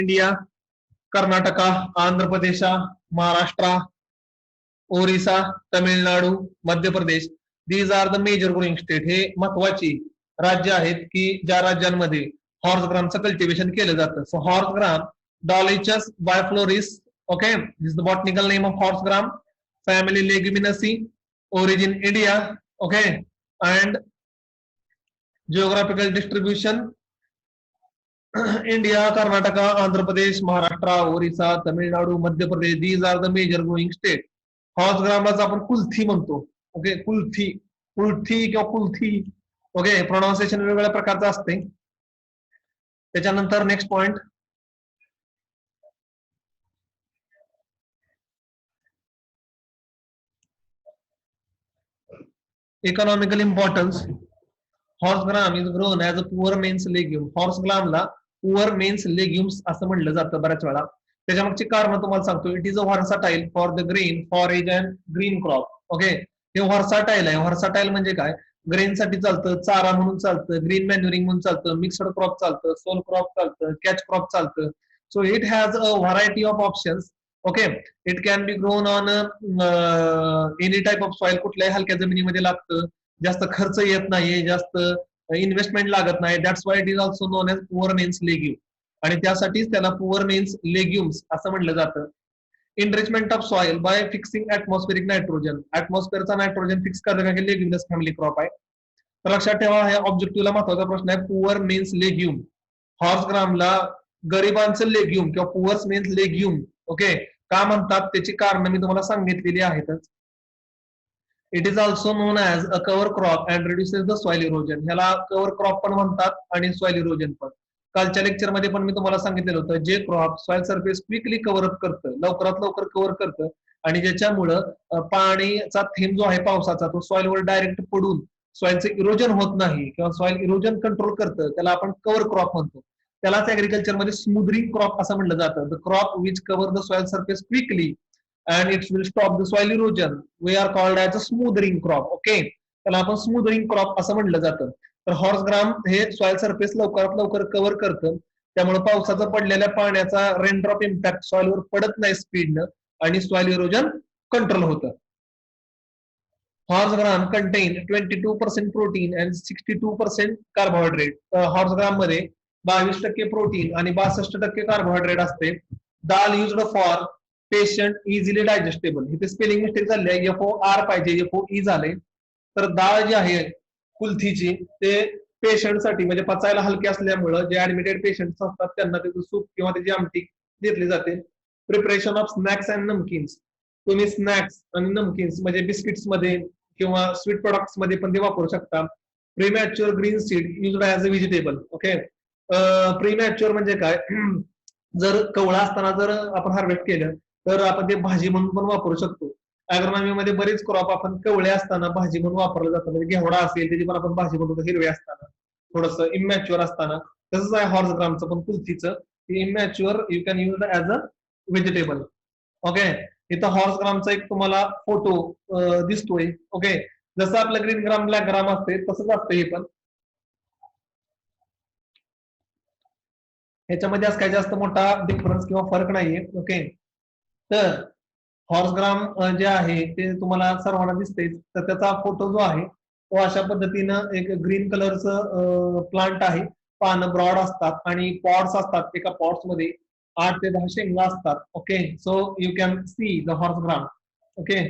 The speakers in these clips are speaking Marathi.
India, Karnataka, Andhra Pradesh, Maharashtra, Orissa, Tamil Nadu, Madhya Pradesh. These are the major growing state. हे महत्वाची राज्य आहेत की ज्या राज्यांमध्ये हॉर्स ग्रामचं कल्टिवेशन केलं जातं. So horse gram, Dolichos biflorus, okay, this the botanical name of horse gram, family Leguminosae, origin India, okay, and geographical distribution India, Karnataka, Andhra Pradesh, Maharashtra, Orissa, Tamil Nadu, Madhya Pradesh. These are the major growing state. Horse ग्रामलाच आपण कुल्थी म्हणतो. ओके, कुल्थी, कुल्थी किंवा कुल्थी. ओके, प्रोनाउन्सिएशन वेगवेगळ्या प्रकारचं असते. त्याच्यानंतर next point, economical importance. Horse gram is grown as a poor mains legume. Horse gramला poor mains legumes असं म्हणलं जातं बऱ्याच वेळा. त्याच्यामागची कारण तुम्हाला सांगतो. It is a versatile for the grain, forage and green crop. Okay, हे व्हर्साटाईल आहे. व्हर्साटाईल म्हणजे काय? ग्रेन साठी चालतं, चारा म्हणून चालतं, ग्रीन मॅन्युरिंग म्हणून चालतं, मिक्सड क्रॉप चालतं, सोल क्रॉप चालतं, कॅच क्रॉप चालतं. So it has a variety of options. Okay, it can be grown on any type of soil. कुठल्याही हलक्या जमिनीमध्ये लागतं, जास्त खर्च येत नाही, जास्त इन्व्हेस्टमेंट लागत नाही. That's why it is also known as poor men's legume. आणि त्यासाठीच त्याला पुअर मेन्स लेग्युम्स असं म्हटलं जातं. Enrichment of soil by fixing atmospheric nitrogen. ऍटमॉस्फेअरचा नायट्रोजन फिक्स करण्यासाठी की लेग्युमिनस फॅमिली क्रॉप आहे. तर लक्षात ठेवा, ह्या ऑब्जेक्टिव्हला महत्वाचा प्रश्न आहे. पुअर मेन्स लेग्युम, हॉर्स ग्रामला गरिबांचं लेग्युम किंवा पुअर मेन्स लेग्युम. ओके, का म्हणतात त्याची कारण मी तुम्हाला सांगितलेली आहेतच. It is also non as a cover crop and reduces the soil erosion. ह्याला कव्हर क्रॉप पण म्हणतात आणि सॉइल इरोजन पण. कालच्या लेक्चरमध्ये पण मी तुम्हाला सांगितलेलं होतं, जे crop soil surface quickly cover up करतं, लवकरात लवकर कव्हर करतं, आणि ज्याच्यामुळं पाणीचा थेंब जो आहे पावसाचा तो सॉइलवर डायरेक्ट पडून सॉइलचं इरोजन होत नाही किंवा सॉइल इरोजन कंट्रोल करतं, त्याला आपण कव्हर क्रॉप म्हणतो. त्यालाच ऍग्रिकल्चरमध्ये स्मूदरिंग क्रॉप असं म्हटलं जातं. The crop which cover the soil surface quickly and it will stop the soil erosion. We are called as a smoothing crop. Okay, त्याला आपण स्मूथरिंग क्रॉप असं म्हटलं जातं. तर हॉर्स ग्राम हे सॉइल सरफेस लवकरात लवकर कव्हर करतं, त्यामुळे पावसाचा पडलेल्या पाण्याचा रेनड्रॉप इम्पॅक्ट सॉइलवर पडत नाही स्पीडनं, आणि सॉइल इरोजन कंट्रोल होतं. Horse gram contain 22% protein and 62% carbohydrate. Horse gram मध्ये 22% प्रोटीन आणि 62% कार्बोहायड्रेट असते. Dal used for patient easily digestible. इथे स्पेलिंग मिस्टेक झाली आहे, FOR पाहिजे, FOE झाले. तर डाळ जी आहे कुल्थीची ते पेशंटसाठी म्हणजे पचायला हलके असल्यामुळं जे ऍडमिटेड पेशंट असतात त्यांना त्याचं सूप किंवा त्याची आमटी घेतली जाते. Preparation of snacks and namkeens. तुम्ही स्नॅक्स आणि नमकिन्स म्हणजे बिस्किट्स मध्ये किंवा स्वीट प्रोडक्ट्स मध्ये पण ते वापरू शकता. Premature green seed used as a vegetable. Okay, premature म्हणजे काय? जर कवळा असताना जर आपण हार्वेस्ट केलं तर आपण ते भाजी म्हणून पण वापरू शकतो. अॅग्रोनॉमी मध्ये बरेच क्रॉप आपण कवळे असताना भाजी म्हणून वापरलं जातं. म्हणजे घेवडा असेल त्याची पण आपण भाजी बनवतो हिरवे असताना, थोडस इमॅच्युअर असताना. तसंच आहे हॉर्स ग्रामचं पण कुल्थीचं, immature you can use as a vegetable. Okay, इथं हॉर्स ग्रामचा एक तुम्हाला फोटो दिसतोय. ओके, जसं आपलं ग्रीन ग्राम ब्लॅक ग्राम असते तसंच असतं हे पण. ह्याच्यामध्ये असं काही जास्त मोठा डिफरन्स किंवा फरक नाहीये. ओके, तर हॉर्स ग्राम जे आहे ते तुम्हाला सर्वांना दिसते. तर त्याचा फोटो जो आहे तो अशा पद्धतीनं एक ग्रीन कलरचं प्लांट आहे. पानं ब्रॉड असतात आणि पॉट्स असतात. एका पॉट्स मध्ये 8 ते 10 शेंगा असतात. Okay, so you can see the horse gram. Okay,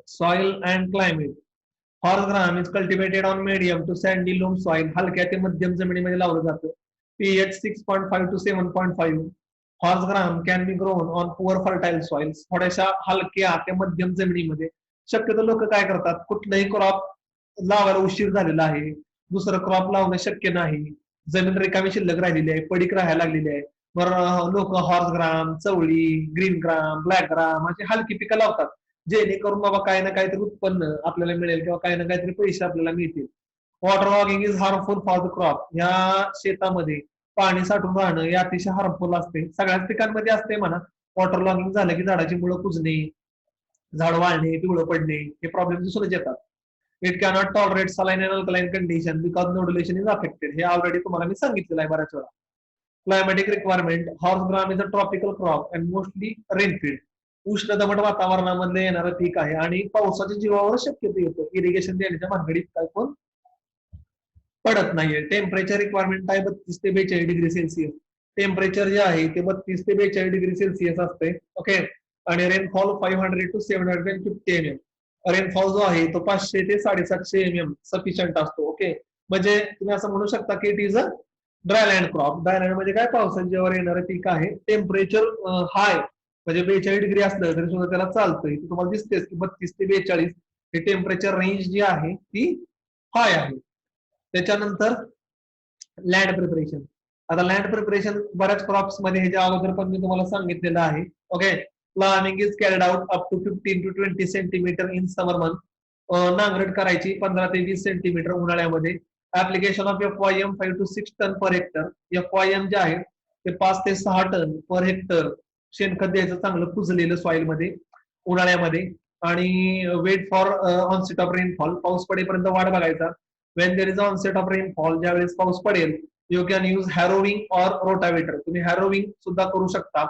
soil and climate. Horse gram is cultivated on medium to sandy loam soil. हलक्या ते मध्यम जमिनीमध्ये लावलं जातं. pH 6.5 to 7.5. Horse gram can be grown on poor fertile soils. थोड्याशा हलक्या ते मध्यम जमिनीमध्ये. शक्यतो लोक काय करतात, कुठलाही क्रॉप लावायला उशीर झालेला आहे, दुसरं क्रॉप लावणं शक्य नाही, जमीन रिकामी शिल्लक राहिलेली आहे, पडीक राहायला लागलेली आहे, बरं लोक हॉर्स ग्राम, चवळी, ग्रीन ग्राम, ब्लॅक ग्राम अशी हलकी पिकं लावतात, जेणेकरून बाबा काही ना काहीतरी उत्पन्न आपल्याला मिळेल किंवा काही ना काहीतरी पैसे आपल्याला मिळतील. Water logging is harmful for the crop. या शेतामध्ये पाणी साठून राहणं हे अतिशय हार्मफुल असते. सगळ्याच पिकांमध्ये असते म्हणा. वॉटर लॉगिंग झालं की झाडाची मुळं कुजणे, झाड वाळणे, पिवळं पडणे हे प्रॉब्लेम दिसूनच येतात. It cannot tolerate saline and alkaline condition because nodulation is affected. हे ऑलरेडी तुम्हाला मी सांगितलेलं आहे बऱ्याच वेळा. Climatic requirement horse gram is a tropical crop and mostly rainfed. उष्ण दमट वातावरणामध्ये येणारं पीक आहे आणि पावसाच्या जीवावर शक्यता येतो. इरिगेशन देण्याच्या भानगडीत काय पण पडत नाहीये. टेम्परेचर रिक्वायरमेंट आहे 32 ते 42 डिग्री सेल्सिअस. टेम्परेचर जे आहे ते 32 ते 42 डिग्री सेल्सिअस असते. ओके. आणि रेनफॉल 500 टू 750 एमएम. रेनफॉल जो आहे तो 500 ते 750 एमएम सफिशियंट असतो. ओके. म्हणजे तुम्ही असं म्हणू शकता की it is a dryland crop. Dryland म्हणजे काय, पावसाच्या जेव्हा येणारं पीक आहे. टेम्परेचर हाय म्हणजे 42 डिग्री असलं तरी सुद्धा त्याला चालतंय. तुम्हाला दिसतेच की 32 ते 42 हे टेम्परेचर रेंज जी आहे ती हाय आहे. त्याच्यानंतर लँड प्रिपरेशन. आता लँड प्रिपरेशन बऱ्याच क्रॉप्स मध्ये ह्याच्या अगोदर पण मी तुम्हाला सांगितलेलं आहे. Okay. Ploughing is carried out up to 15 to 20 centimetre in summer month. नांगरट करायची 15 ते 20 सेंटीमीटर उन्हाळ्यामध्ये. Application of FYM 5 to 6 tonne per hectare. FYM जे आहे ते 5 ते 6 टन पर हेक्टर शेणखत द्यायचं चांगलं कुजलेलं सॉइल मध्ये उन्हाळ्यामध्ये. आणि wait for onset of rainfall. पाऊस पडेपर्यंत वाट बघायचा. When there is onset of rainfall, ज्यावेळेस पाऊस पडेल, you can use harrowing or rotavator. तुम्ही हॅरोविंग सुद्धा करू शकता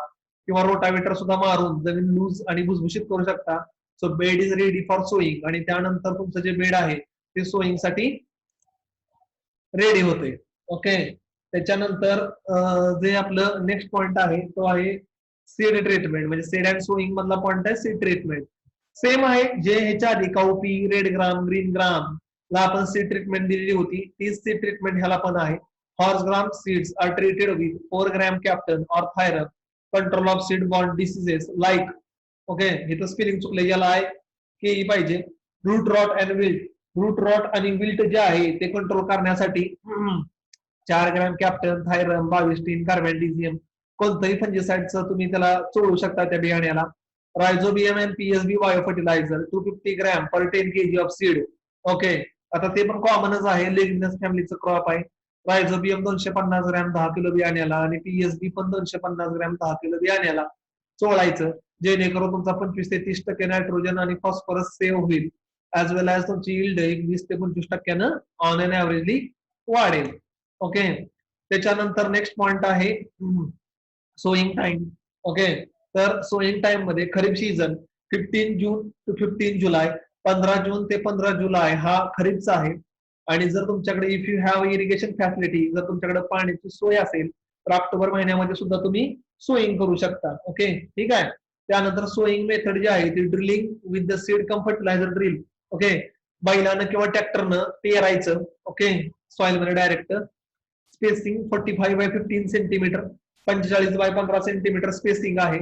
किंवा रोटावेटर सुद्धा मारून जमीन लूज आणि भुसभुशीत करू शकता. So bed is ready for sowing. आणि त्यानंतर तुमचं जे बेड आहे ते सोईंग साठी रेडी होते. ओके. त्याच्यानंतर जे आपलं नेक्स्ट पॉइंट आहे तो आहे सीड ट्रीटमेंट. म्हणजे सीड अँड सोईंग मधला पॉइंट आहे सीड ट्रीटमेंट. सेम आहे जे ह्याच्या आधी काउपी, रेड ग्राम, ग्रीन ग्राम ला आपण सीड ट्रीटमेंट दिलेली होती, तीच सीड ट्रीटमेंट ह्याला पण आहे. Horse gram seeds are treated with 4 gram captan or thiram. Control of seed borne diseases like. Okay. हे तर स्पेलिंग चुकलं, याला आहे की पाहिजे. Root rot and wilt. Root rot आणि विल्ट जे आहे ते कंट्रोल करण्यासाठी 4 ग्रॅम कॅप्टन, थायरम, 22 टीन कार्बॅन्डिझियम कोणतंही फंजिसाइडचं तुम्ही त्याला चोळू शकता त्या बियाण्याला. Rhizobium and PSB bio fertiliser 250 gram per 10 kg of seed. Okay. आता ते पण कॉमनच आहे, लेग्युमिनस फॅमिलीचं क्रॉप आहे. रायझोबियम 250 ग्रॅम 10 किलो बियाण्याला आणि PSB पण 250 ग्रॅम 10 किलो बियाण्याला चोळायचं, जेणेकरून तुमचा 25 ते 30% नायट्रोजन आणि फॉस्फरस सेव्ह होईल. ऍज वेल ऍज तुमची यील्ड 20 ते 25% ऑन एन ऍव्हरेजली वाढेल. ओके. त्याच्यानंतर नेक्स्ट पॉइंट आहे सोईंग टाइम. ओके. तर सोईंग टाइम मध्ये खरीप सीझन 15 जून टू 15 जुलै. 15 जून ते 15 जुलै हा खरीपचा आहे. आणि जर तुमच्याकडे if you have irrigation facility, जर तुमच्याकडे पाण्याची सोय असेल तर ऑक्टोबर महिन्यामध्ये सुद्धा तुम्ही सोईंग करू शकता. ओके. ठीक आहे. त्यानंतर सोईंग मेथड जी आहे ती drilling with the seed cum fertiliser drill. Okay. बैलानं किंवा ट्रॅक्टरनं पेरायचं. ओके. सॉइल मध्ये direct. Spacing 45 by 15 centimetre, 45 by 15 centimetre spacing आहे.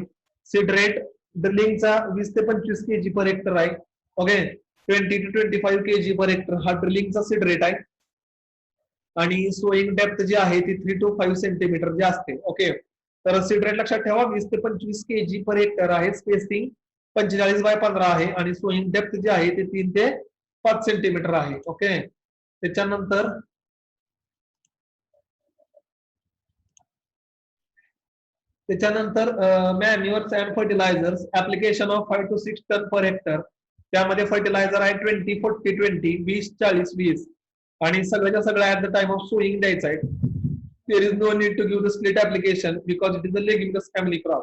सीड रेट ड्रिलिंगचा 20 ते 25 kg पर हेक्टर आहे. Okay. 20 to 25 kg per hectare हा ड्रिलिंगचा सीड रेट आहे. आणि सोईंग डेप्थ जी आहे ती 3 टू 5 सेंटीमीटर जी असते. ओके. तर सीड रेट लक्षात ठेवा 20 ते 25 kg पर हेक्टर आहे. स्पेसिंग 45 बाय 15 आहे आणि सोईंग डेप्थ जी आहे ते 3 ते 5 सेंटीमीटर आहे. ओके. त्याच्यानंतर manures and fertilisers application of 5 to 6 tonne per hectare. त्यामध्ये फर्टिलायझर आहे 20 40 20 20 40 20. आणि सगळ्याच्या सगळ्या at the time of sowing द्यायचा आहे. There is no need to give the split application because it is a leguminous family crop.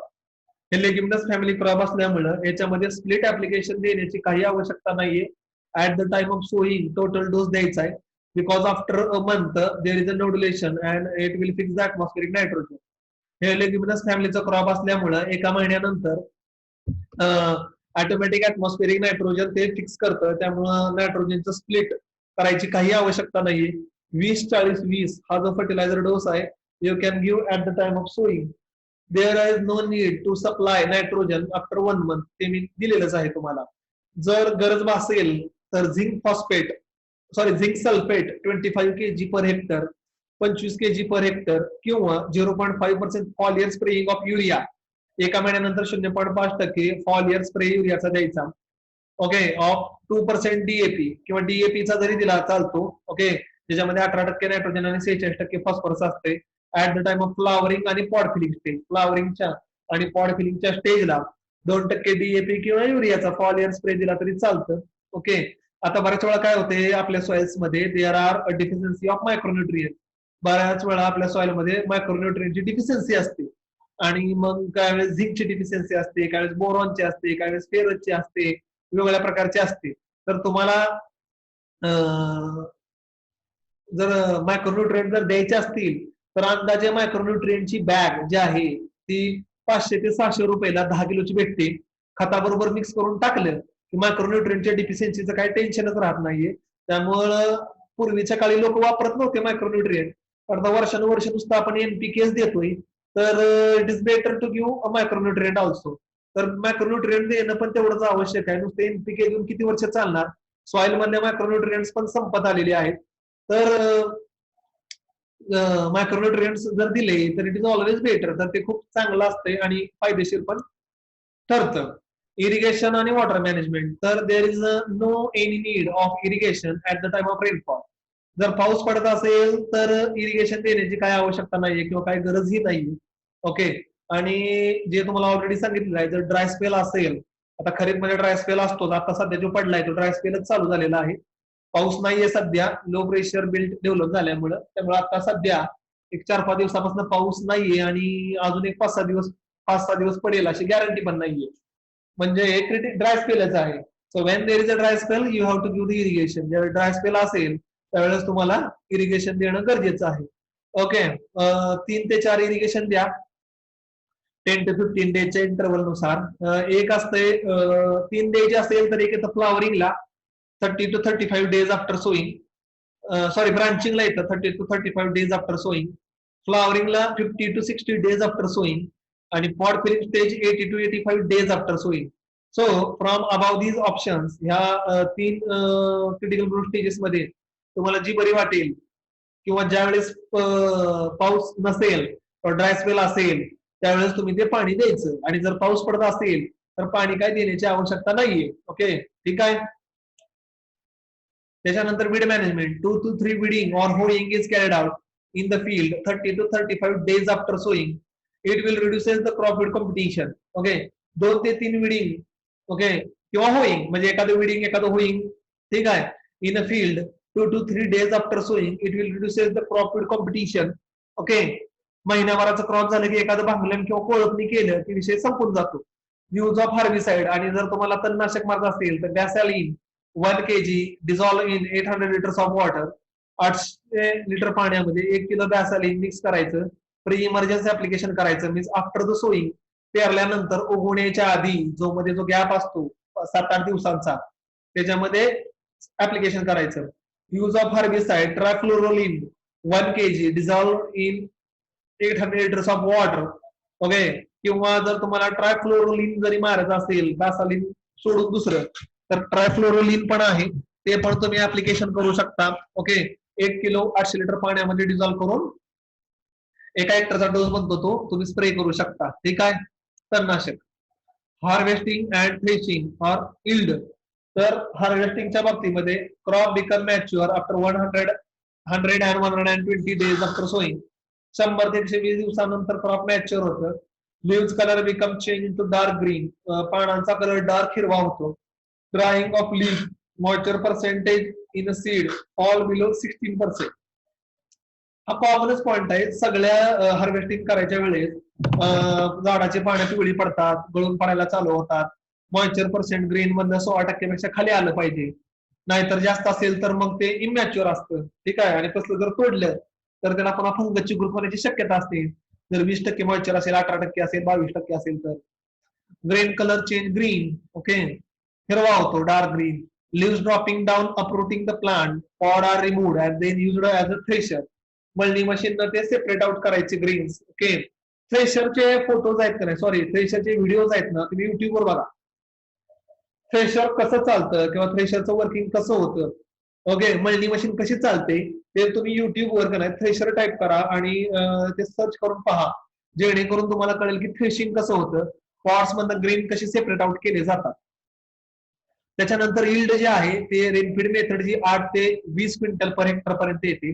हे लेग्युमिनस फॅमिली क्रॉप असल्यामुळे याच्यामध्ये स्प्लिट ऍप्लिकेशन देण्याची काही आवश्यकता नाहीये. At the time of sowing total dose द्यायचा आहे. Because after a month there is a nodulation and it will fix the atmospheric nitrogen. हे लेग्युमिनस फॅमिलीचा क्रॉप असल्यामुळे एका महिन्यानंतर ऑटोमॅटिक ऍटमॉस्फेरिक नायट्रोजन ते फिक्स करतं. त्यामुळं नायट्रोजनचं स्प्लिट करायची काही आवश्यकता नाहीये. 20 40 20 हा जो फर्टिलायझर डोस आहे you can give at the time of sowing. There is no need to supply nitrogen after 1 month. ते मी दिलेलंच आहे तुम्हाला. जर गरज भासेल तर zinc sulphate 25 kg per hectare 25 kg per hectare किंवा 0.5% फॉलियर स्प्रेइंग ऑफ युरिया. एका महिन्यानंतर 0.5% फॉलियर स्प्रे युरियाचा द्यायचा. ओके. ऑफ 2% DAP किंवा DAPचा जरी दिला चालतो. ओके. ज्याच्यामध्ये 18% नायट्रोजन आणि 46% फॉस्फरस असते. At the time of flowering आणि पॉड फिलिंग स्टेज. फ्लावरिंगच्या आणि पॉड फिलिंगच्या स्टेजला 2% DAP किंवा युरियाचा फॉलियर स्प्रे दिला तरी चालतं. ओके. आता बऱ्याच वेळा काय होते आपल्या सॉइल्स मध्ये there are a deficiency of micronutrient. बऱ्याच वेळा आपल्या सॉइलमध्ये मायक्रोन्यूट्रिएंटची डिफिशियन्सी असते आणि मग काय वेळेस झिंकची डिफिशियन्सी असते, काय वेळेस बोरॉनची असते, काय वेळेस फेरसची असते, वेगवेगळ्या प्रकारची असते. तर तुम्हाला जर मायक्रोन्यूट्रिएंट जर द्यायचे असतील तर अंदाजे मायक्रोन्यूट्रिएंटची बॅग जी आहे ती 500 ते 600 रुपयाला 10 किलोची भेटते. खताबरोबर मिक्स करून टाकलं की मायक्रोन्यूट्रिएंटच्या डिफिशियन्सीचं काही टेन्शनच राहत नाहीये. त्यामुळं पूर्वीच्या काळी लोक वापरत नव्हते मायक्रोन्यूट्रिएंट. आता वर्षानुवर्ष नुसतं आपण एनपीकेच देतोय. तर it is better to give micronutrient also. तर मायक्रोन्यूट्रिएंट देणं पण तेवढंच आवश्यक आहे. नुसतं एनपीके देऊन किती वर्ष चालणार? सॉइल मधल्या मायक्रोन्यूट्रिएंट्स पण संपत आलेले आहेत. तर मायक्रोन्यूट्रिएंट्स जर दिले तर इट इज ऑलवेज बेटर. तर ते खूप चांगलं असतंय आणि फायदेशीर पण ठरतं. इरिगेशन आणि वॉटर मॅनेजमेंट. तर there is no any need of irrigation at the time of rainfall. जर पाऊस पडत असेल तर इरिगेशन देण्याची काय आवश्यकता नाहीये किंवा काय गरजही नाहीये. ओके. आणि जे तुम्हाला ऑलरेडी सांगितलेलं आहे, जर ड्राय स्पेल असेल, आता खरीप मध्ये ड्राय स्पेल असतो, आता सध्या जो पडलाय तो ड्राय स्पेलच चालू झालेला आहे. पाऊस नाहीये सध्या, लो प्रेशर बिल्ट डेव्हलप झाल्यामुळं. त्यामुळे आता सध्या एक 4-5 दिवसापासून पाऊस नाहीये आणि अजून एक 5-6 दिवस पडेल अशी गॅरंटी पण नाहीये. म्हणजे हे ड्राय स्पेलच आहे. So when there is a dry spell you have to give the irrigation. ज्यावेळेस ड्राय स्पेल असेल त्यावेळेस तुम्हाला इरिगेशन देणं गरजेचं आहे. ओके. 3 ते 4 इरिगेशन द्या 10 ते 15 डेजच्या इंटरव्हल नुसार. एक असतंय 3 द्यायचे असेल तर एक येतं फ्लॉवरिंगला 30 to 35 days after sowing. Sorry, ब्रांचिंगला येतं 30 to 35 days after sowing. फ्लॉवरिंगला 50 to 60 days after sowing. आणि pod filling stage 80 to 85 days after sowing. So from above these options ह्या 3 क्रिटिकल ग्रोथ स्टेजेस मध्ये तुम्हाला जी बरी वाटेल किंवा ज्यावेळेस पाऊस नसेल ड्राय स्पेल असेल त्यावेळेस तुम्ही ते पाणी द्यायचं. आणि जर पाऊस पडत असेल तर पाणी काय देण्याची आवश्यकता नाहीये. ओके, ठीक आहे. त्याच्यानंतर weed management. 2 to 3 weeding or hoeing is carried out in the field 30 to 35 days after sowing. It will reduces the crop weed competition. Okay, 2 ते 3 weeding. ओके, किंवा होईंग म्हणजे एखादं विडिंग एखादं होईंग, ठीक आहे, in a field 2 to 3 days after sowing it will reduces the crop विड कॉम्पिटिशन. ओके, महिन्याभराचं क्रॉप झालं की एखादं भांगलन किंवा कोळपणी केलं की विषय संपून जातो. Use of herbicide. आणि जर तुम्हाला तणनाशक मारत असेल तर गॅसॅलिन 1 kg dissolve in 800 liters of water. 800 litre पाण्यामध्ये 1 किलो गॅसॅलिन मिक्स करायचं. प्री इमर्जन्सी ऍप्लिकेशन करायचं. मीन्स आफ्टर द सोईंग, पेरल्यानंतर उगवण्याच्या आधी जो गॅप असतो 7-8 दिवसांचा त्याच्यामध्ये ऍप्लिकेशन करायचं. Use of herbicide trifluralin 1 kg dissolve in 800 liters of water. Okay, किंवा जर तुम्हाला ट्रायफ्लोरोलिन जरी मारायचं असेल बॅसालिन सोडून दुसरं तर ट्रायफ्लोरोलिन पण आहे, ते पण तुम्ही ऍप्लिकेशन करू शकता. ओके, 1 किलो 800 लिटर पाण्यामध्ये डिझॉल्व करून एका हेक्टरचा डोस बनतो तो तुम्ही स्प्रे करू शकता. ठीक आहे. तणनाशक. Harvesting and threshing or yield. तर हार्वेस्टिंगच्या बाबतीमध्ये crop become mature after 100 and 120 days after sowing. 100 ते 120 दिवसानंतर क्रॉप मॅच्युअर होतं. Leaves colour become change to dark green. पानांचा कलर डार्क हिरवा होतो. Drying off leaf. Moisture percentage in seed all below 16%. हा कॉमनच पॉइंट आहे. सगळ्या हार्वेस्टिंग करायच्या वेळेस झाडाची पानं पिवळी पडतात, गळून पडायला चालू होतात. मॉइश्चर पर्सेंट ग्रीन मधनं 16% पेक्षा खाली आलं पाहिजे. नाहीतर जास्त असेल तर मग ते इमॅच्युअर असतं. ठीक आहे. आणि तसलं जर तोडलं तर त्याला पुन्हा फंगसची ग्रोथ होण्याची शक्यता असते. जर 20% मॉइश्चर असेल, 18% असेल, 22% असेल तर. Green colour change green. Okay, हिरवा होतो dark green. Leaves dropping down uprooting the plant. Pod are removed and then used as a thresher. Multi machine ते सेपरेट आउट करायचे ग्रीन्स. ओके, थ्रेशरचे फोटोज आहेत का नाही, सॉरी थ्रेशरचे व्हिडिओज आहेत ना, तुम्ही युट्यूबवर बघा. थ्रेशर कसं चालतं किंवा थ्रेशरचं वर्किंग कसं होतं. ओके, मल्टी मशीन कशी चालते ते तुम्ही युट्यूबवर का नाही थ्रेशर टाईप करा आणि ते सर्च करून पहा, जेणेकरून तुम्हाला कळेल की थ्रेशिंग कसं होतं, पॉट्स मधनं ग्रीन कशी सेपरेट आउट केले जातात. त्याच्यानंतर इल्ड जे आहे ते रेनफीड मेथड जी 8 ते 20 क्विंटल पर हेक्टर पर्यंत येते.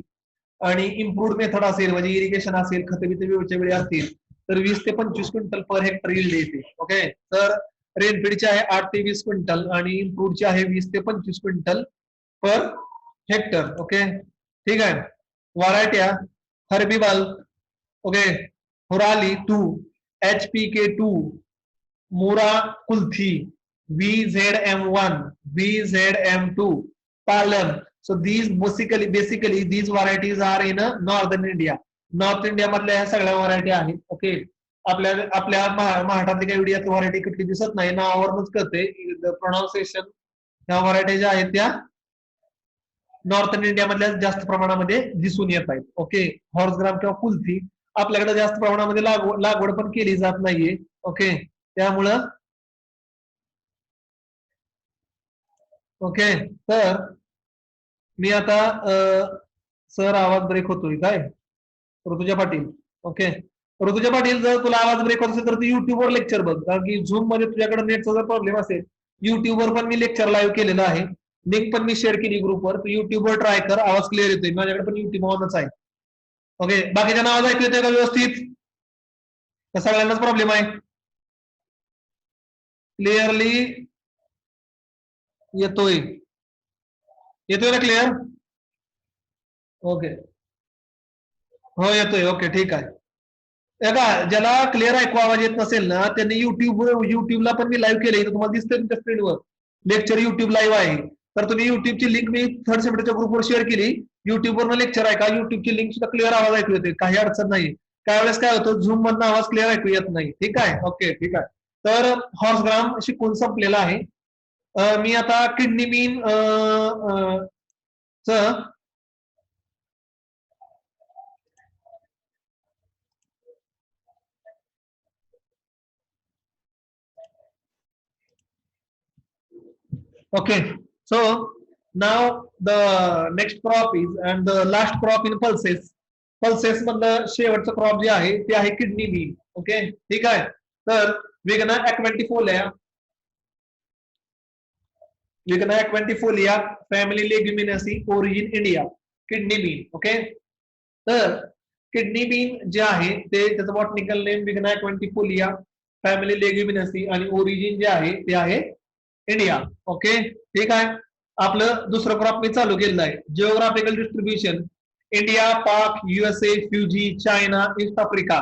आणि इम्प्रूव्ड मेथड असेल म्हणजे इरिगेशन असेल, खतबित वेळच्या वेळी असतील तर 20 ते 25 क्विंटल पर हेक्टर इल्ड येते. ओके, तर रेनफीडची आहे 8 ते 20 क्विंटल आणि इम्प्रूव्डची आहे 20 ते 25 क्विंटल पर हेक्टर. ओके, ठीक आहे. व्हरायट्या Herbivore, okay, Horali 2, HPK 2, Mura Kulthi, VZM1, VZM2, Palam. So these basically these varieties are in northern India. North India मधल्या ह्या सगळ्या व्हरायटी आहेत. ओके, आपल्या आपल्या महाराष्ट्रातली काही एवढी व्हरायटी कुठली दिसत नाही, नावावरूनच कळते प्रोनाउन्सिएशन. ह्या व्हरायटी ज्या आहेत त्या नॉर्थन इंडिया मधल्या जास्त प्रमाणामध्ये दिसून येत आहेत. ओके, हॉर्सग्राम किंवा कुल्थी आपल्याकडे जास्त प्रमाणामध्ये लागवड पण केली जात नाहीये. ओके, त्यामुळं ओके, तर मी आता सर आवाज ब्रेक होतोय काय? ऋतुजा पाटील. ओके, ऋतुजा पाटील, जर तुला आवाज ब्रेक होत असेल तर तू युट्यूबवर लेक्चर बघ, कारण की झूम मध्ये तुझ्याकडे नेटचा जर प्रॉब्लेम असेल, युट्यूबवर पण मी लेक्चर लाईव्ह केलेलं आहे. लिंक पण मी शेअर केली ग्रुपवर. तू युट्यूबवर ट्राय कर, आवाज क्लिअर येतोय. माझ्याकडे पण युट्यूब ऑनच आहे. ओके, बाकीच्या आवाज ऐकू येतोय का व्यवस्थित? तर सगळ्यांनाच प्रॉब्लेम आहे? क्लिअरली येतोय? येतोय ना क्लिअर? ओके, हो येतोय. ओके, ठीक आहे. बघा, ज्याला क्लिअर ऐकू आवाज येत नसेल ना, त्यांनी युट्यूबला पण मी लाईव्ह केलंय, तुम्हाला दिसतंय तुमच्या स्क्रीनवर लेक्चर युट्यूब लाईव्ह आहे. तर तुम्ही युट्यूबची लिंक मी थर्ड सेमिस्टरच्या ग्रुपवर शेअर केली. युट्यूबवर लेक्चर आहे का, युट्यूबची लिंक सुद्धा क्लिअर आवाज ऐकू येते, काही अडचण नाही. काही वेळेस काय होतं, झूम मधनं आवाज क्लिअर ऐकू येत नाही. ठीक आहे, ओके, ठीक आहे. तर हॉर्सग्राम शिकून संपलेला आहे. मी आता किडनी बीन च Okay, so now the next crop is and the last crop in pulses. Pulses मधलं शेवटचं क्रॉप जे आहे ते आहे किडनी बीन. ओके, ठीक आहे. तर Vigna aconitifolia, Vigna aconitifolia family Leguminosae, origin India, kidney bean. Okay, तर किडनी बीन जे आहे ते त्याचं botanical name Vigna aconitifolia, family Leguminosae आणि ओरिजिन जे आहे ते आहे इंडिया. ओके, ठीक आहे. आपलं दुसरं क्रॉप मी चालू केलेलं आहे. Geographical distribution India, Pak, USA, Fiji, China, East Africa.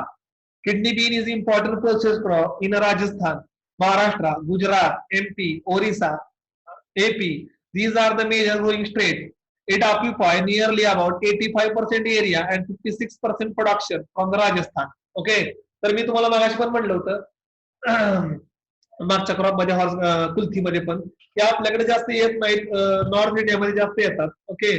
Kidney bean is important pulses crop in Rajasthan, Maharashtra, Gujarat, MP, Orissa, AP. These are the major growing states. It occupies nearly about 85% area and 56% production from the Rajasthan. Okay, तर मी तुम्हाला मगाशी पण म्हटलं होतं मागच्या क्रॉप मध्ये कुल्थीमध्ये पण ते आपल्याकडे जास्त येत नाहीत, नॉर्थ इंडियामध्ये जास्त येतात. ओके,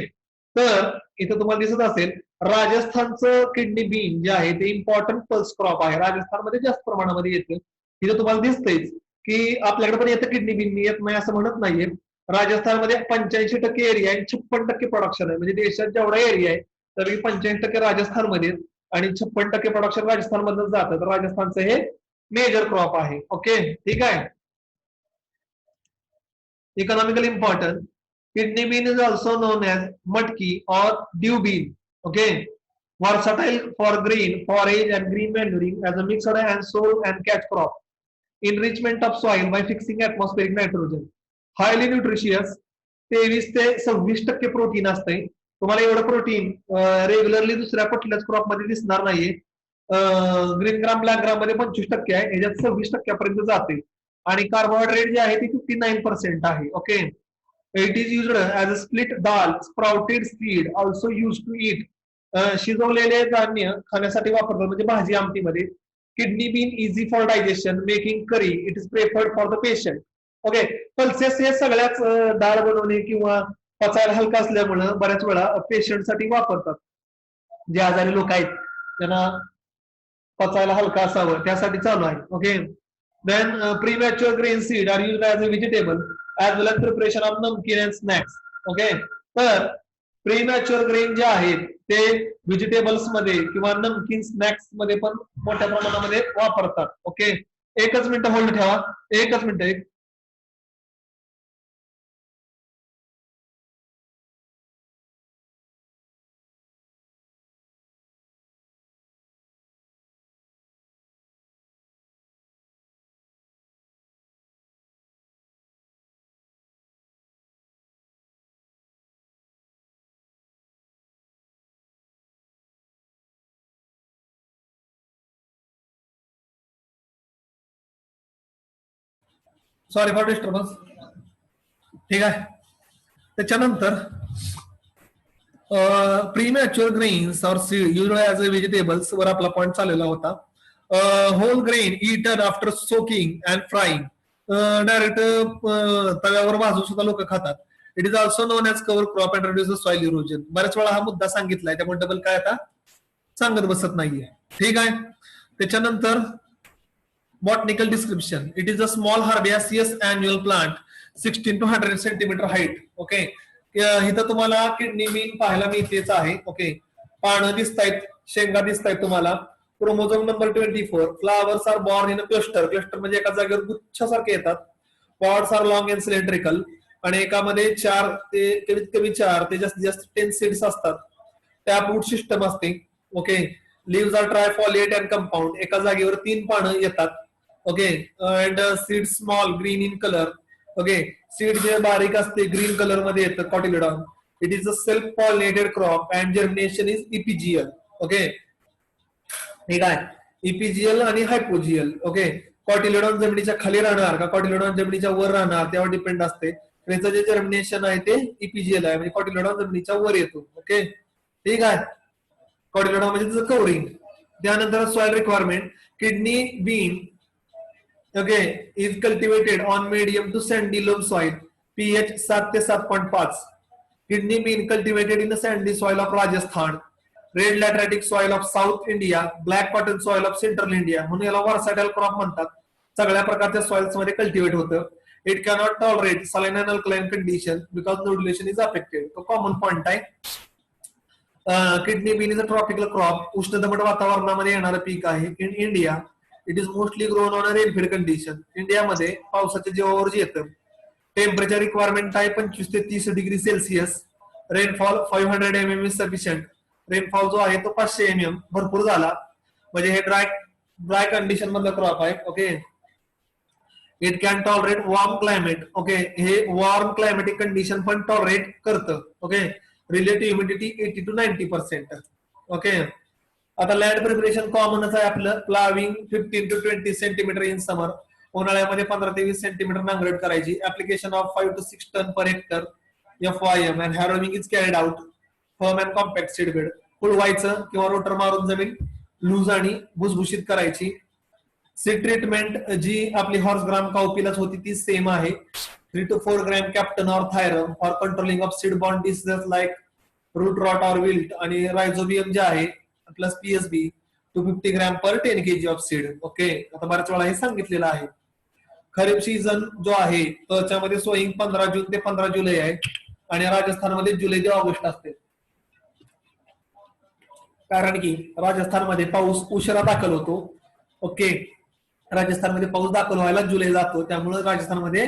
तर इथं तुम्हाला दिसत असेल राजस्थानचं किडनी बीन जे आहे ते इम्पॉर्टंट पल्स क्रॉप आहे, राजस्थानमध्ये जास्त प्रमाणामध्ये येतं. इथं तुम्हाला दिसतंयच की आपल्याकडे पण येतं किडनी बीन, मी येत नाही असं म्हणत नाहीये. राजस्थानमध्ये 85% एरिया आहे, 56% प्रोडक्शन आहे. म्हणजे देशात जेवढा एरिया आहे तरी 85% राजस्थानमध्ये आणि 56% प्रोडक्शन राजस्थानमधून जातं. तर राजस्थानचं हे मेजर क्रॉप आहे. ओके, ठीक आहे. Economically important, kidney bean is also known as matki or dew bean. Okay, versatile for grain forage and green manuring as a mixed and sow and catch crop. Enrichment of soil by fixing atmospheric nitrogen. Highly nutritious, 23 ते 26% प्रोटीन असते. तुम्हाला एवढं प्रोटीन रेग्युलरली दुसऱ्या कुठल्याच क्रॉप मध्ये दिसणार नाहीये. ग्रीन ग्राम ब्लॅक ग्राम मध्ये 25% आहे, ह्याच्यात 26% जाते. आणि कार्बोहायड्रेट जे आहे ते 59% आहे. Okay, it is used as a split dal, sprouted seed, also use to it. शिजवलेले धान्य खाण्यासाठी वापरतात, म्हणजे भाजी आमटीमध्ये. Kidney bean easy for digestion, making curry, it is preferred for the patient. Okay, pulses हे सगळ्याच डाळ बनवणे किंवा पचायला हलका असल्यामुळं बऱ्याच वेळा पेशंट साठी वापरतात. जे आजारी लोक आहेत त्यांना पचायला हलका असावं त्यासाठी चालू आहे. Okay, then premature grain seed are used as a vegetable as well as preparation of namkeen and snacks. Okay, तर प्रीमॅच्युअर ग्रेन जे आहेत ते व्हेजिटेबल्स मध्ये किंवा नमकीन स्नॅक्स मध्ये पण मोठ्या प्रमाणामध्ये वापरतात. ओके, एकच मिनिट होल्ड ठेवा, एकच मिनिट. Sorry for disturbance. ठीक आहे. त्याच्यानंतर premature grains or seed used as a vegetables वर आपला पॉईंट चाललेला होता. Whole grain eaten after soaking and frying, direct तव्यावर भाजून सुद्धा लोक खातात. It is also known as cover crop and reduce the soil erosion. बऱ्याच वेळा हा मुद्दा सांगितलाय, त्यामुळे डबल काय आता सांगत बसत नाहीये. ठीक आहे. त्याच्यानंतर botanical description. It is a small herbaceous annual plant 16 to 100 centimeter height. Okay. इथं तुम्हाला किडनी बीन पाहायला मिळतेच आहे. ओके. पानं दिसतायत, शेंगा दिसतायत तुम्हाला. Chromosome number 24. Flowers are borne in a cluster. Cluster म्हणजे एका जागेवर गुच्छासारखे येतात. Pods are long and cylindrical. आणि एकामध्ये 4 ते कमीत कमी 4 ते जास्तीत जास्त 10 सीड्स असतात. टॅप रूट सिस्टम असते. Okay. Leaves are trifoliate and compound. एका जागेवर 3 पानं येतात. Okay. And seed small green in colour. Okay. Seed जे बारीक असते ग्रीन कलर मध्ये येतं cotyledon. It is a self pollinated crop and germination is epigeal. Okay. ठीक आहे. इपिजियल आणि हायपोजियल. ओके. कॉटिलिडॉन जमिनीच्या खाली राहणार का कॉटिलिडॉन जमिनीच्या वर राहणार त्यावर डिपेंड असते. त्याचं जे जर्मिनेशन आहे ते इपिजियल आहे, म्हणजे कॉटिलिडॉन जमिनीच्या वर येतो. ओके. ठीक आहे. कॉटिलिडॉन म्हणजे त्याचं कव्हरिंग. त्यानंतर soil requirement. Kidney bean okay is cultivated on medium to sandy loam soil, pH 7 ते 7.5. kidney bean cultivated in the sandy soil of Rajasthan, red lateritic soil of South India, black cotton soil of Central India. म्हणून याला versatile crop म्हणतात. सगळ्या प्रकारच्या सॉइल्स मध्ये कल्टिवेट होतं. It cannot tolerate saline and alkaline condition because nodulation is affected. तो कॉमन पॉइंट आहे. Kidney bean is a tropical crop. उष्ण दमट वातावरणामध्ये येणारं पीक आहे. In India it is mostly grown on a rainfed condition. इंडियामध्ये पावसाच्या जीवावर जे येतं. टेम्परेचर रिक्वायरमेंट आहे 25 ते 30 degree Celsius. Rainfall 500 mm is sufficient. Rainfall जो आहे तो 500 mm भरपूर झाला म्हणजे हे ड्राय कंडिशन मधलं क्रॉप आहे. Okay. It can tolerate warm climate. Okay. हे वॉर्म क्लायमेटिक कंडिशन पण टॉलरेट करतं. Okay. Relative humidity 80 to 90%. Okay. आता लँड प्रिपरेशन कॉमनच आहे आपलं. Ploughing 15 to 20 centimetre in summer. उन्हाळ्यामध्ये 15 ते 20 सेंटीमीटर नांगरट करायची. Application of 5 to 6 tonne per hectare FYM and harrowing is carried out. Firm and compact seed bed. फुलवायचं किंवा रोटर मारून जमीन लूज आणि भुसभुशीत करायची. सीड ट्रीटमेंट जी आपली हॉर्स ग्राम काउपीलाच होती ती सेम आहे. 3 to 4 gram captan or thiram for controlling of seed borne diseases like root rot or wilt. आणि रायझोबियम जे आहे plus PSB 250 gram per 10 kg of seed. Okay. आता बऱ्याच वेळा हे सांगितलेलं आहे. खरीप सीझन जो आहे त्याच्यामध्ये सोईंग 15 जून ते 15 जुलै आहे आणि राजस्थानमध्ये जुलै ते ऑगस्ट असते. कारण की राजस्थानमध्ये पाऊस उशिरा दाखल होतो. ओके. राजस्थानमध्ये पाऊस दाखल व्हायला जुलै जातो, त्यामुळे राजस्थानमध्ये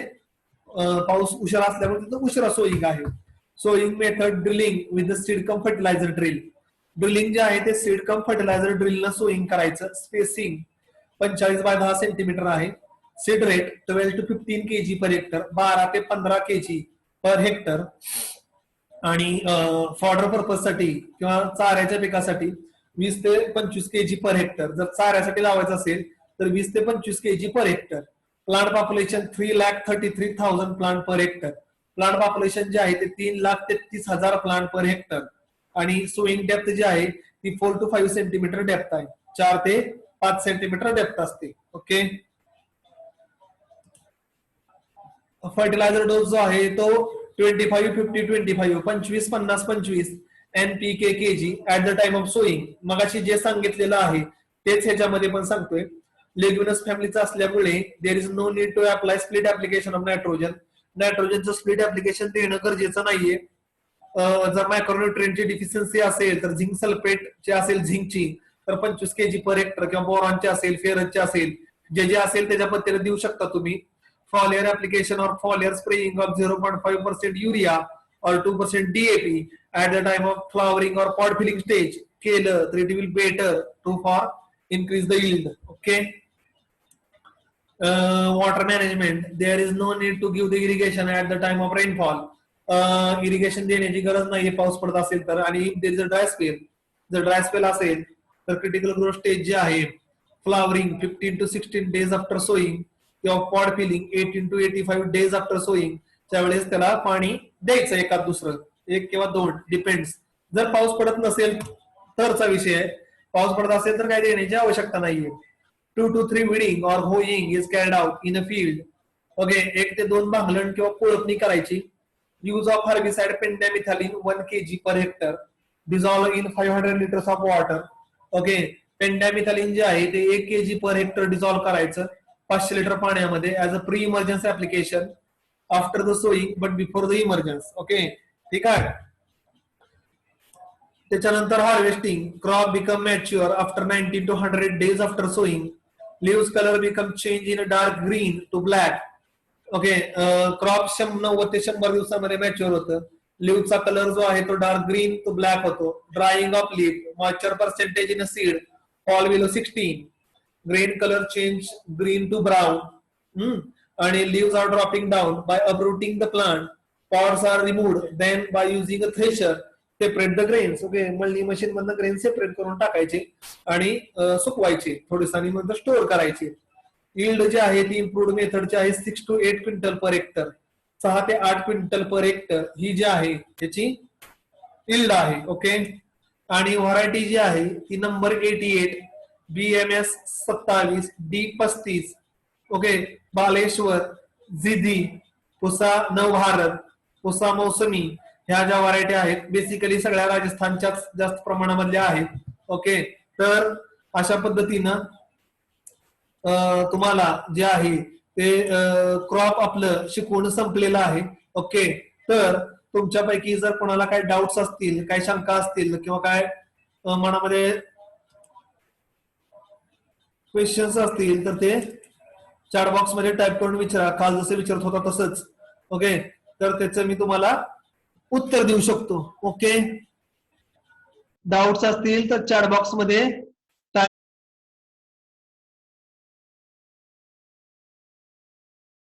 पाऊस उशिरा असल्यामुळे तिथं उशिरा सोईंग आहे. Sowing method drilling with the seed cum fertiliser drill. Drilling जे आहे ते सीड कम फर्टिलायझर ड्रिलनं सोईंग करायचं. स्पेसिंग 45 बाय 10 सेंटीमीटर आहे. Seed rate 12 to 15 kg per hectare, 12 ते 15 kg पर हेक्टर. आणि फॉडर पर्पज साठी किंवा चाऱ्याच्या पिकासाठी 20 ते 25 kg पर हेक्टर. जर चाऱ्यासाठी लावायचं असेल तर 20 ते 25 kg per hectare. Plant population 3,33,000 plant per hectare. Plant population जे आहे ते 3,33,000 प्लांट पर हेक्टर. आणि सोईंग डेप्थ जी आहे ती 4 to 5 सेंटीमीटर डेप्थ आहे. 4 ते 5 सेंटीमीटर डेप्थ असते. ओके. फर्टिलायझर डोस जो आहे तो 25-50-25 25-50-25 NPK kg at the time of sowing. मगाशी जे सांगितलेलं आहे तेच ह्याच्यामध्ये पण सांगतोय. लेग्युमिनस फॅमिलीचा असल्यामुळे there is no need to apply split application of nitrogen. नायट्रोजनचं स्प्लिट ऍप्लिकेशन देणं गरजेचं नाहीये. जर मायक्रोन्यूट्रिएंटची डिफिशियन्सी असेल तर झिंक सल्फेट जे असेल झिंकची तर 25 kg पर हेक्टर किंवा बोरॉनचे असेल फेरसचे असेल जे असेल त्याच्या पद्धतीने देऊ शकता तुम्ही. Foliar application or foliar spraying of 0.5% urea or 2% DAP at the time of flowering or pod filling stage केलं तर it will better to for increase the yield. Okay. Water management there is no need to give the irrigation at the time of rainfall. Irrigation देण्याची गरज नाहीये पाऊस पडत असेल तर. आणि there is a dry spell. जर ड्राय स्पेल असेल तर क्रिटिकल ग्रोथ स्टेज जे आहे flowering 15 to 16 days after sowing किंवा pod filling 18 to 85 days after sowing त्यावेळेस त्याला पाणी द्यायचं एखाद दुसरं, एक किंवा दोन डिपेंड्स. जर पाऊस पडत नसेल तरचा विषय आहे, पाऊस पडत असेल तर काय देण्याची आवश्यकता नाहीये. 2 to 3 weeding or hoeing is carried out in a field. Okay, 1 ते 2 भांगलण किंवा कोळपणी करायची. Use of herbicide pendimethalin 1 kg per hectare dissolved in 500 liters of water. Okay, पेंडॅमिथॅलिन जे आहे ते 1 kg per hectare डिझॉल्व्ह करायचं 500 लिटर पाण्यामध्ये as a pre emergency application after the sowing but before the emergence. Okay, ठीक आहे. त्याच्यानंतर harvesting. Crop become mature after 90 to 100 days after sowing. Leaves colour become change in dark green to black. Okay, crop 90 ते 100 दिवसामध्ये मॅच्युअर होतं. लिव्हचा कलर जो आहे तो डार्क ग्रीन टू ब्लॅक होतो. Drying of leave, moisture percentage in a seed fall below 16. Grain colour change green to brown. आणि leaves are dropping down by uprooting the plant. Pods are removed then by using a thresher separate the grains. Okay, मळणी मशीन मधनं ग्रेन सेपरेट करून टाकायचे आणि सुकवायचे, थोडे दिवसांनी स्टोअर करायचे. यील्ड जे आहे ती इम्प्रूव्ड मेथडची आहे 6 to 8 क्विंटल पर हेक्टर. 6 ते 8 क्विंटल पर हेक्टर ही जी आहे त्याची यील्ड आहे. ओके, आणि व्हरायटी जी आहे ती number 88, BMS 27, D35. Okay, Baleshwar, जिदी, पुसा नवभारत, पुसा मौसमी ह्या ज्या व्हरायटी आहेत बेसिकली सगळ्या राजस्थानच्याच जास्त प्रमाणामधल्या आहेत. ओके, तर अशा पद्धतीनं तुम्हाला जे आहे ते क्रॉप आपलं शिकवून संपलेलं आहे. ओके, तर तुमच्यापैकी जर कोणाला काही डाऊट्स असतील, काही शंका असतील किंवा काय मनामध्ये क्वेश्चन्स असतील तर ते चॅट बॉक्स मध्ये टाईप करून विचारा, काल जसं विचारत होता तसंच. ओके, तर त्याचं मी तुम्हाला उत्तर देऊ शकतो. ओके, डाऊट्स असतील तर चॅट बॉक्स मध्ये